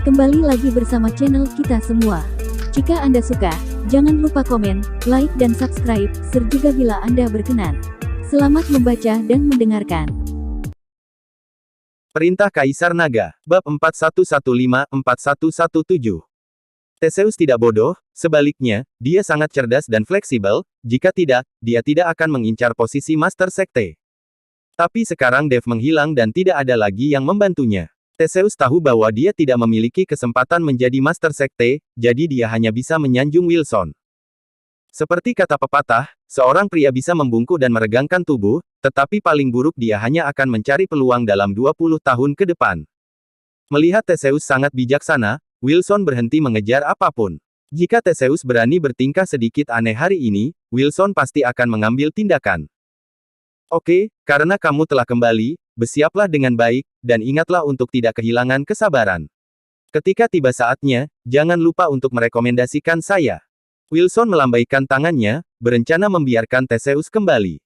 Kembali lagi bersama channel kita semua. Jika Anda suka, jangan lupa komen, like dan subscribe, serta bila Anda berkenan. Selamat membaca dan mendengarkan. Perintah Kaisar Naga, Bab 4115-4117. Theseus tidak bodoh, sebaliknya, dia sangat cerdas dan fleksibel, jika tidak, dia tidak akan mengincar posisi Master Sekte. Tapi sekarang Dev menghilang dan tidak ada lagi yang membantunya. Theseus tahu bahwa dia tidak memiliki kesempatan menjadi Master Sekte, jadi dia hanya bisa menyanjung Wilson. Seperti kata pepatah, seorang pria bisa membungkuk dan meregangkan tubuh, tetapi paling buruk dia hanya akan mencari peluang dalam 20 tahun ke depan. Melihat Theseus sangat bijaksana, Wilson berhenti mengejar apapun. Jika Theseus berani bertingkah sedikit aneh hari ini, Wilson pasti akan mengambil tindakan. Oke, karena kamu telah kembali, bersiaplah dengan baik, dan ingatlah untuk tidak kehilangan kesabaran. Ketika tiba saatnya, jangan lupa untuk merekomendasikan saya. Wilson melambaikan tangannya, berencana membiarkan Theseus kembali.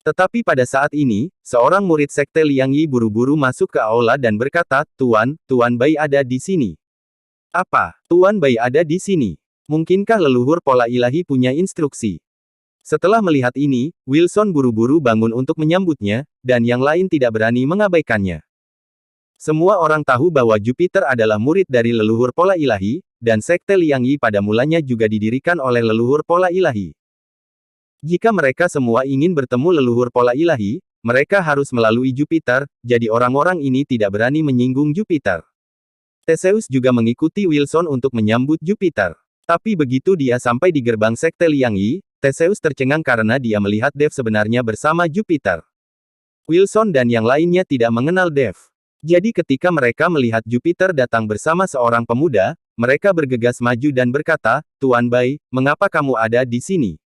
Tetapi pada saat ini, seorang murid sekte Liang Yi buru-buru masuk ke aula dan berkata, Tuan Bai ada di sini. Apa? Tuan Bai ada di sini? Mungkinkah leluhur pola ilahi punya instruksi? Setelah melihat ini, Wilson buru-buru bangun untuk menyambutnya, dan yang lain tidak berani mengabaikannya. Semua orang tahu bahwa Jupiter adalah murid dari leluhur pola ilahi, dan sekte Liang Yi pada mulanya juga didirikan oleh leluhur pola ilahi. Jika mereka semua ingin bertemu leluhur pola ilahi, mereka harus melalui Jupiter, jadi orang-orang ini tidak berani menyinggung Jupiter. Theseus juga mengikuti Wilson untuk menyambut Jupiter. Tapi begitu dia sampai di gerbang sekte Liang Yi, Theseus tercengang karena dia melihat Dev sebenarnya bersama Jupiter. Wilson dan yang lainnya tidak mengenal Dev. Jadi ketika mereka melihat Jupiter datang bersama seorang pemuda, mereka bergegas maju dan berkata, Tuan Bai, mengapa kamu ada di sini?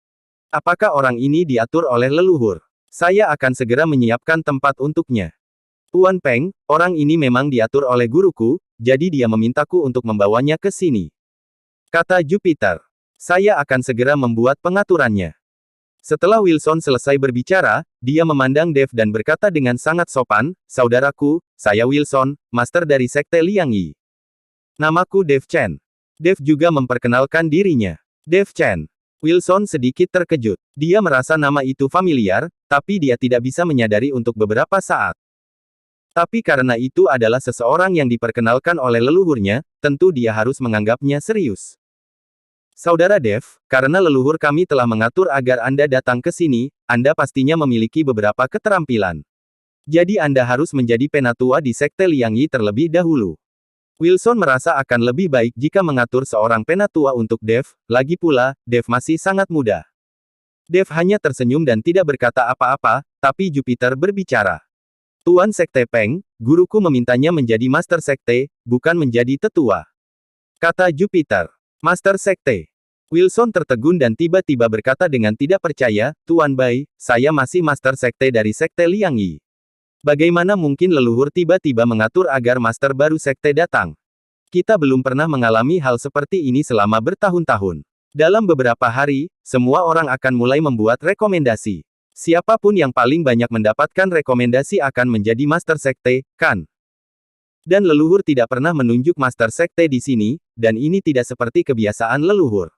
Apakah orang ini diatur oleh leluhur? Saya akan segera menyiapkan tempat untuknya. Tuan Peng, orang ini memang diatur oleh guruku, jadi dia memintaku untuk membawanya ke sini. Kata Jupiter. Saya akan segera membuat pengaturannya. Setelah Wilson selesai berbicara, dia memandang Dev dan berkata dengan sangat sopan, Saudaraku, saya Wilson, master dari sekte Liang Yi. Namaku Dev Chen. Dev juga memperkenalkan dirinya. Dev Chen. Wilson sedikit terkejut. Dia merasa nama itu familiar, tapi dia tidak bisa menyadari untuk beberapa saat. Tapi karena itu adalah seseorang yang diperkenalkan oleh leluhurnya, tentu dia harus menganggapnya serius. Saudara Dev, karena leluhur kami telah mengatur agar Anda datang ke sini, Anda pastinya memiliki beberapa keterampilan. Jadi Anda harus menjadi penatua di sekte Liang Yi terlebih dahulu. Wilson merasa akan lebih baik jika mengatur seorang penatua untuk Dev, lagi pula, Dev masih sangat muda. Dev hanya tersenyum dan tidak berkata apa-apa, tapi Jupiter berbicara. Tuan Sekte Peng, guruku memintanya menjadi Master Sekte, bukan menjadi tetua. Kata Jupiter. Master Sekte. Wilson tertegun dan tiba-tiba berkata dengan tidak percaya, Tuan Bai, saya masih Master Sekte dari sekte Liang Yi. Bagaimana mungkin leluhur tiba-tiba mengatur agar Master baru sekte datang? Kita belum pernah mengalami hal seperti ini selama bertahun-tahun. Dalam beberapa hari, semua orang akan mulai membuat rekomendasi. Siapapun yang paling banyak mendapatkan rekomendasi akan menjadi Master Sekte, kan? Dan leluhur tidak pernah menunjuk Master Sekte di sini, dan ini tidak seperti kebiasaan leluhur.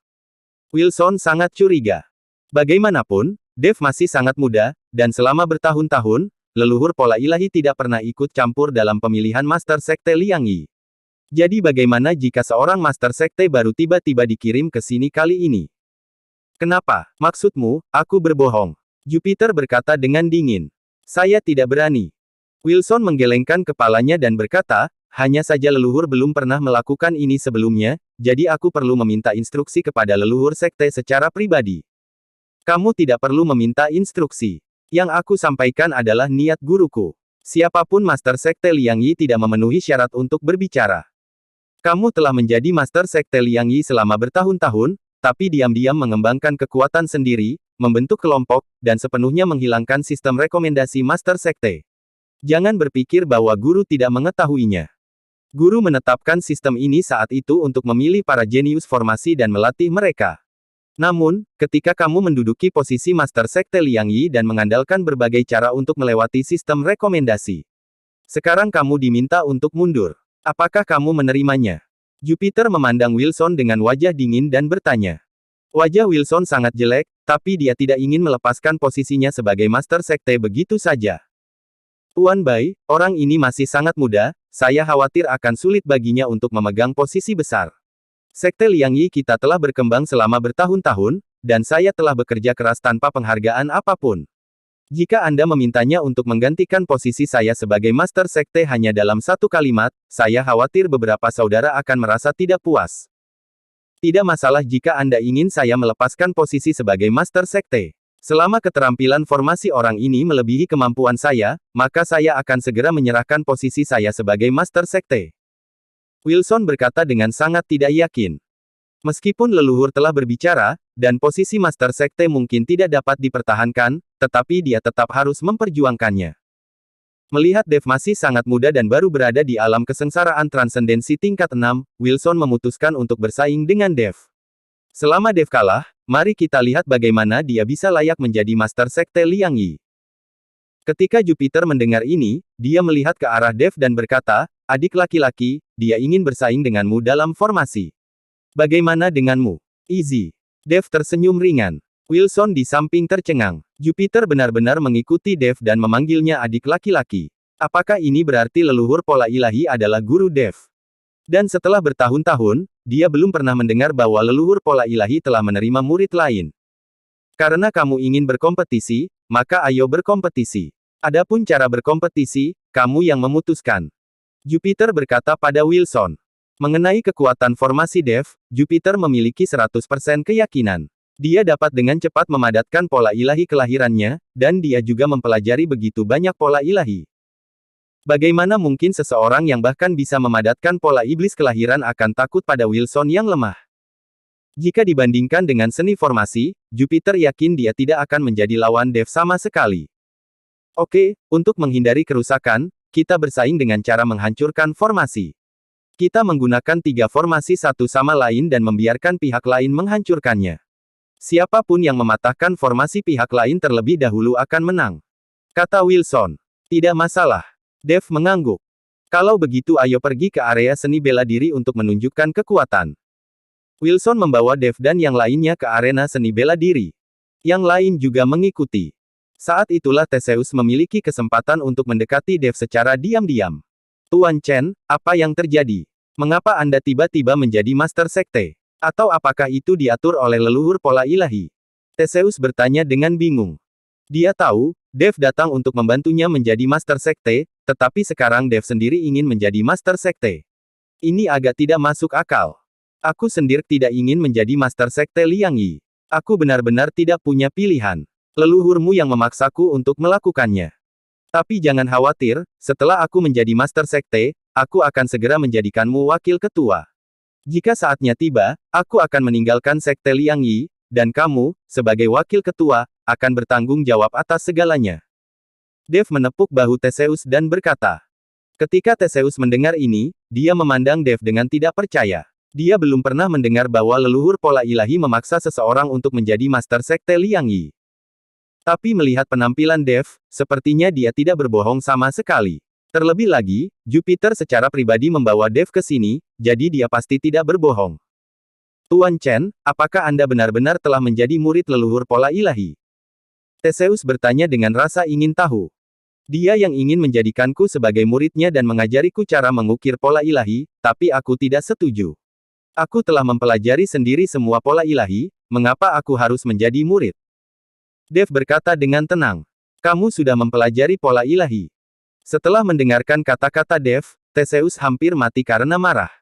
Wilson sangat curiga. Bagaimanapun, Dev masih sangat muda, dan selama bertahun-tahun, leluhur pola ilahi tidak pernah ikut campur dalam pemilihan Master Sekte Liang Yi. Jadi bagaimana jika seorang Master Sekte baru tiba-tiba dikirim ke sini kali ini? Kenapa? Maksudmu, aku berbohong? Jupiter berkata dengan dingin. Saya tidak berani. Wilson menggelengkan kepalanya dan berkata, hanya saja leluhur belum pernah melakukan ini sebelumnya, jadi aku perlu meminta instruksi kepada leluhur sekte secara pribadi. Kamu tidak perlu meminta instruksi. Yang aku sampaikan adalah niat guruku. Siapapun Master Sekte Liang Yi tidak memenuhi syarat untuk berbicara. Kamu telah menjadi Master Sekte Liang Yi selama bertahun-tahun, tapi diam-diam mengembangkan kekuatan sendiri, membentuk kelompok, dan sepenuhnya menghilangkan sistem rekomendasi Master Sekte. Jangan berpikir bahwa guru tidak mengetahuinya. Guru menetapkan sistem ini saat itu untuk memilih para jenius formasi dan melatih mereka. Namun, ketika kamu menduduki posisi Master Sekte Liang Yi dan mengandalkan berbagai cara untuk melewati sistem rekomendasi, Sekarang kamu diminta untuk mundur. Apakah kamu menerimanya? Jupiter memandang Wilson dengan wajah dingin dan bertanya. Wajah Wilson sangat jelek, tapi dia tidak ingin melepaskan posisinya sebagai Master Sekte begitu saja. Tuan Bai, orang ini masih sangat muda, saya khawatir akan sulit baginya untuk memegang posisi besar. Sekte Liang Yi kita telah berkembang selama bertahun-tahun, dan saya telah bekerja keras tanpa penghargaan apapun. Jika Anda memintanya untuk menggantikan posisi saya sebagai Master Sekte hanya dalam satu kalimat, saya khawatir beberapa saudara akan merasa tidak puas. Tidak masalah jika Anda ingin saya melepaskan posisi sebagai Master Sekte. Selama keterampilan formasi orang ini melebihi kemampuan saya, maka saya akan segera menyerahkan posisi saya sebagai Master Sekte. Wilson berkata dengan sangat tidak yakin. Meskipun leluhur telah berbicara, dan posisi Master Sekte mungkin tidak dapat dipertahankan, tetapi dia tetap harus memperjuangkannya. Melihat Dev masih sangat muda dan baru berada di alam kesengsaraan transendensi tingkat 6, Wilson memutuskan untuk bersaing dengan Dev. Selama Dev kalah, mari kita lihat bagaimana dia bisa layak menjadi Master Sekte Liang Yi. Ketika Jupiter mendengar ini, dia melihat ke arah Dev dan berkata, adik laki-laki, dia ingin bersaing denganmu dalam formasi. Bagaimana denganmu? Easy. Dev tersenyum ringan. Wilson di samping tercengang. Jupiter benar-benar mengikuti Dev dan memanggilnya adik laki-laki. Apakah ini berarti leluhur pola ilahi adalah guru Dev? Dan setelah bertahun-tahun, dia belum pernah mendengar bahwa leluhur pola ilahi telah menerima murid lain. Karena kamu ingin berkompetisi, maka ayo berkompetisi. Adapun cara berkompetisi, kamu yang memutuskan. Jupiter berkata pada Wilson. Mengenai kekuatan formasi Dev, Jupiter memiliki 100% keyakinan. Dia dapat dengan cepat memadatkan pola ilahi kelahirannya, dan dia juga mempelajari begitu banyak pola ilahi. Bagaimana mungkin seseorang yang bahkan bisa memadatkan pola iblis kelahiran akan takut pada Wilson yang lemah? Jika dibandingkan dengan seni formasi, Jupiter yakin dia tidak akan menjadi lawan Dev sama sekali. Oke, untuk menghindari kerusakan, kita bersaing dengan cara menghancurkan formasi. Kita menggunakan 3 formasi satu sama lain dan membiarkan pihak lain menghancurkannya. Siapapun yang mematahkan formasi pihak lain terlebih dahulu akan menang. Kata Wilson. Tidak masalah. Dev mengangguk. Kalau begitu ayo pergi ke area seni bela diri untuk menunjukkan kekuatan. Wilson membawa Dev dan yang lainnya ke arena seni bela diri. Yang lain juga mengikuti. Saat itulah Theseus memiliki kesempatan untuk mendekati Dev secara diam-diam. Tuan Chen, apa yang terjadi? Mengapa Anda tiba-tiba menjadi Master Sekte? Atau apakah itu diatur oleh leluhur pola ilahi? Theseus bertanya dengan bingung. Dia tahu, Dev datang untuk membantunya menjadi Master Sekte, tetapi sekarang Dev sendiri ingin menjadi Master Sekte. Ini agak tidak masuk akal. Aku sendiri tidak ingin menjadi Master Sekte Liang Yi. Aku benar-benar tidak punya pilihan. Leluhurmu yang memaksaku untuk melakukannya. Tapi jangan khawatir, setelah aku menjadi Master Sekte, aku akan segera menjadikanmu wakil ketua. Jika saatnya tiba, aku akan meninggalkan Sekte Liang Yi, dan kamu, sebagai wakil ketua, akan bertanggung jawab atas segalanya. Dev menepuk bahu Theseus dan berkata. Ketika Theseus mendengar ini, dia memandang Dev dengan tidak percaya. Dia belum pernah mendengar bahwa leluhur pola ilahi memaksa seseorang untuk menjadi Master Sekte Liang Yi. Tapi melihat penampilan Dev, sepertinya dia tidak berbohong sama sekali. Terlebih lagi, Jupiter secara pribadi membawa Dev ke sini, jadi dia pasti tidak berbohong. Tuan Chen, apakah Anda benar-benar telah menjadi murid leluhur pola ilahi? Theseus bertanya dengan rasa ingin tahu. Dia yang ingin menjadikanku sebagai muridnya dan mengajariku cara mengukir pola ilahi, tapi aku tidak setuju. Aku telah mempelajari sendiri semua pola ilahi, mengapa aku harus menjadi murid? Dev berkata dengan tenang. Kamu sudah mempelajari pola ilahi. Setelah mendengarkan kata-kata Dev, Theseus hampir mati karena marah.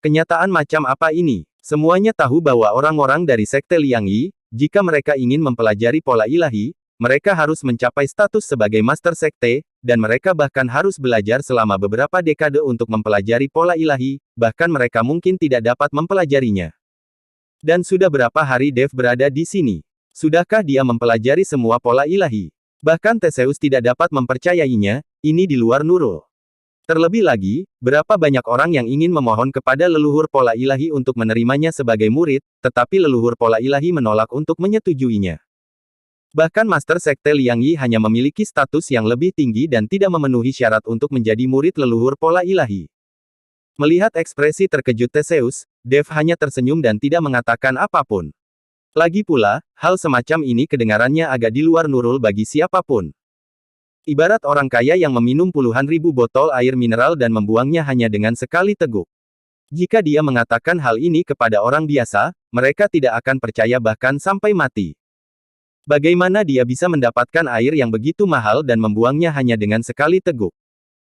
Kenyataan macam apa ini? Semuanya tahu bahwa orang-orang dari Sekte Liang Yi, jika mereka ingin mempelajari pola ilahi, mereka harus mencapai status sebagai Master Sekte, dan mereka bahkan harus belajar selama beberapa dekade untuk mempelajari pola ilahi, bahkan mereka mungkin tidak dapat mempelajarinya. Dan sudah berapa hari Dev berada di sini? Sudahkah dia mempelajari semua pola ilahi? Bahkan Theseus tidak dapat mempercayainya, ini di luar Nurul. Terlebih lagi, berapa banyak orang yang ingin memohon kepada leluhur pola ilahi untuk menerimanya sebagai murid, tetapi leluhur pola ilahi menolak untuk menyetujuinya. Bahkan Master Sekte Liang Yi hanya memiliki status yang lebih tinggi dan tidak memenuhi syarat untuk menjadi murid leluhur pola ilahi. Melihat ekspresi terkejut Theseus, Dev hanya tersenyum dan tidak mengatakan apapun. Lagi pula, hal semacam ini kedengarannya agak di luar nurul bagi siapapun. Ibarat orang kaya yang meminum puluhan ribu botol air mineral dan membuangnya hanya dengan sekali teguk. Jika dia mengatakan hal ini kepada orang biasa, mereka tidak akan percaya bahkan sampai mati. Bagaimana dia bisa mendapatkan air yang begitu mahal dan membuangnya hanya dengan sekali teguk?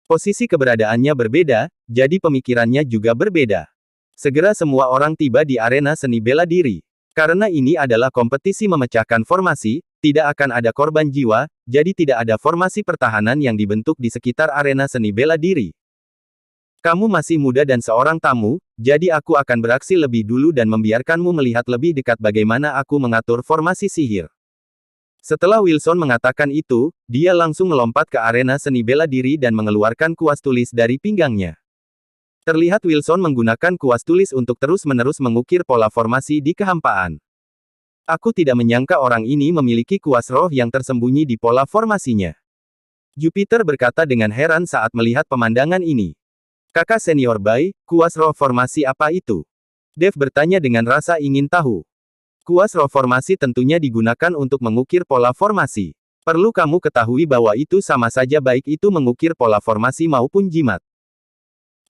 Posisi keberadaannya berbeda, jadi pemikirannya juga berbeda. Segera semua orang tiba di arena seni bela diri. Karena ini adalah kompetisi memecahkan formasi, tidak akan ada korban jiwa, jadi tidak ada formasi pertahanan yang dibentuk di sekitar arena seni bela diri. Kamu masih muda dan seorang tamu, jadi aku akan beraksi lebih dulu dan membiarkanmu melihat lebih dekat bagaimana aku mengatur formasi sihir. Setelah Wilson mengatakan itu, dia langsung melompat ke arena seni bela diri dan mengeluarkan kuas tulis dari pinggangnya. Terlihat Wilson menggunakan kuas tulis untuk terus-menerus mengukir pola formasi di kehampaan. Aku tidak menyangka orang ini memiliki kuas roh yang tersembunyi di pola formasinya. Jupiter berkata dengan heran saat melihat pemandangan ini. Kakak senior Bai, kuas roh formasi apa itu? Dev bertanya dengan rasa ingin tahu. Kuas roh formasi tentunya digunakan untuk mengukir pola formasi. Perlu kamu ketahui bahwa itu sama saja baik itu mengukir pola formasi maupun jimat.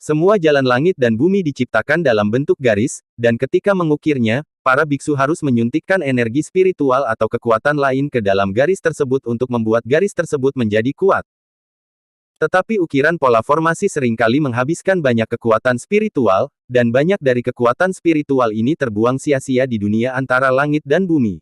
Semua jalan langit dan bumi diciptakan dalam bentuk garis, dan ketika mengukirnya, para biksu harus menyuntikkan energi spiritual atau kekuatan lain ke dalam garis tersebut untuk membuat garis tersebut menjadi kuat. Tetapi ukiran pola formasi seringkali menghabiskan banyak kekuatan spiritual, dan banyak dari kekuatan spiritual ini terbuang sia-sia di dunia antara langit dan bumi.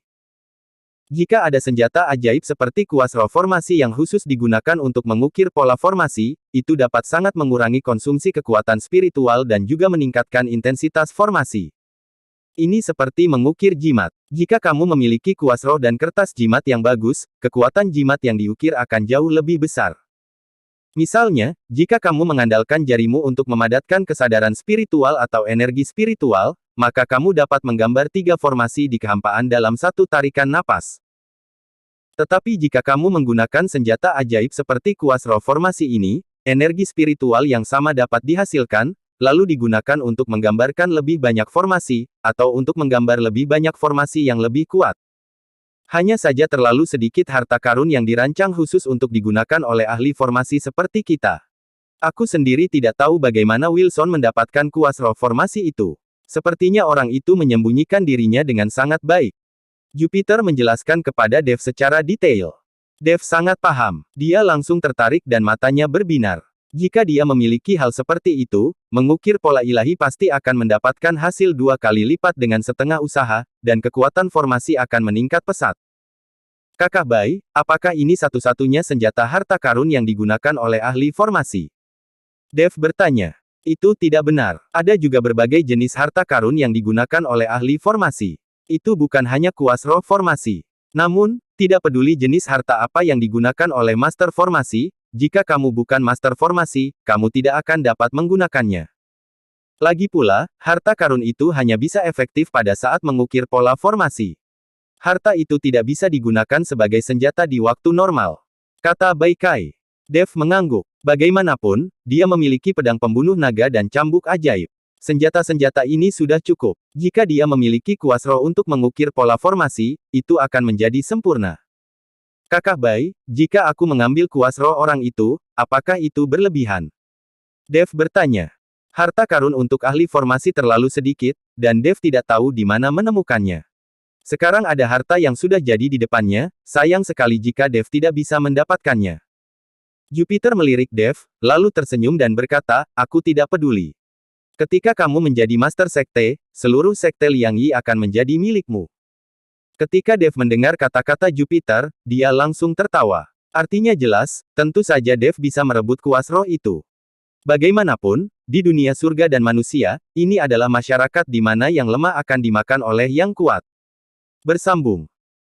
Jika ada senjata ajaib seperti kuas roh formasi yang khusus digunakan untuk mengukir pola formasi, itu dapat sangat mengurangi konsumsi kekuatan spiritual dan juga meningkatkan intensitas formasi. Ini seperti mengukir jimat. Jika kamu memiliki kuas roh dan kertas jimat yang bagus, kekuatan jimat yang diukir akan jauh lebih besar. Misalnya, jika kamu mengandalkan jarimu untuk memadatkan kesadaran spiritual atau energi spiritual, maka kamu dapat menggambar 3 formasi di kehampaan dalam satu tarikan napas. Tetapi jika kamu menggunakan senjata ajaib seperti kuas roh formasi ini, energi spiritual yang sama dapat dihasilkan, lalu digunakan untuk menggambarkan lebih banyak formasi, atau untuk menggambar lebih banyak formasi yang lebih kuat. Hanya saja terlalu sedikit harta karun yang dirancang khusus untuk digunakan oleh ahli formasi seperti kita. Aku sendiri tidak tahu bagaimana Wilson mendapatkan kuas roh formasi itu. Sepertinya orang itu menyembunyikan dirinya dengan sangat baik. Jupiter menjelaskan kepada Dev secara detail. Dev sangat paham. Dia langsung tertarik dan matanya berbinar. Jika dia memiliki hal seperti itu, mengukir pola ilahi pasti akan mendapatkan hasil 2 kali lipat dengan setengah usaha, dan kekuatan formasi akan meningkat pesat. Kakak Bai, apakah ini satu-satunya senjata harta karun yang digunakan oleh ahli formasi? Dev bertanya. Itu tidak benar. Ada juga berbagai jenis harta karun yang digunakan oleh ahli formasi. Itu bukan hanya kuas roh formasi. Namun, tidak peduli jenis harta apa yang digunakan oleh master formasi, jika kamu bukan master formasi, kamu tidak akan dapat menggunakannya. Lagi pula, harta karun itu hanya bisa efektif pada saat mengukir pola formasi. Harta itu tidak bisa digunakan sebagai senjata di waktu normal. Kata Bai Kai. Dev mengangguk. Bagaimanapun, dia memiliki pedang pembunuh naga dan cambuk ajaib. Senjata-senjata ini sudah cukup. Jika dia memiliki kuas roh untuk mengukir pola formasi, itu akan menjadi sempurna. Kakak Bai, jika aku mengambil kuas roh orang itu, apakah itu berlebihan? Dev bertanya. Harta karun untuk ahli formasi terlalu sedikit, dan Dev tidak tahu di mana menemukannya. Sekarang ada harta yang sudah jadi di depannya, sayang sekali jika Dev tidak bisa mendapatkannya. Jupiter melirik Dev, lalu tersenyum dan berkata, aku tidak peduli. Ketika kamu menjadi master sekte, seluruh sekte Liang Yi akan menjadi milikmu. Ketika Dev mendengar kata-kata Jupiter, dia langsung tertawa. Artinya jelas, tentu saja Dev bisa merebut kuas roh itu. Bagaimanapun, di dunia surga dan manusia, ini adalah masyarakat di mana yang lemah akan dimakan oleh yang kuat. Bersambung.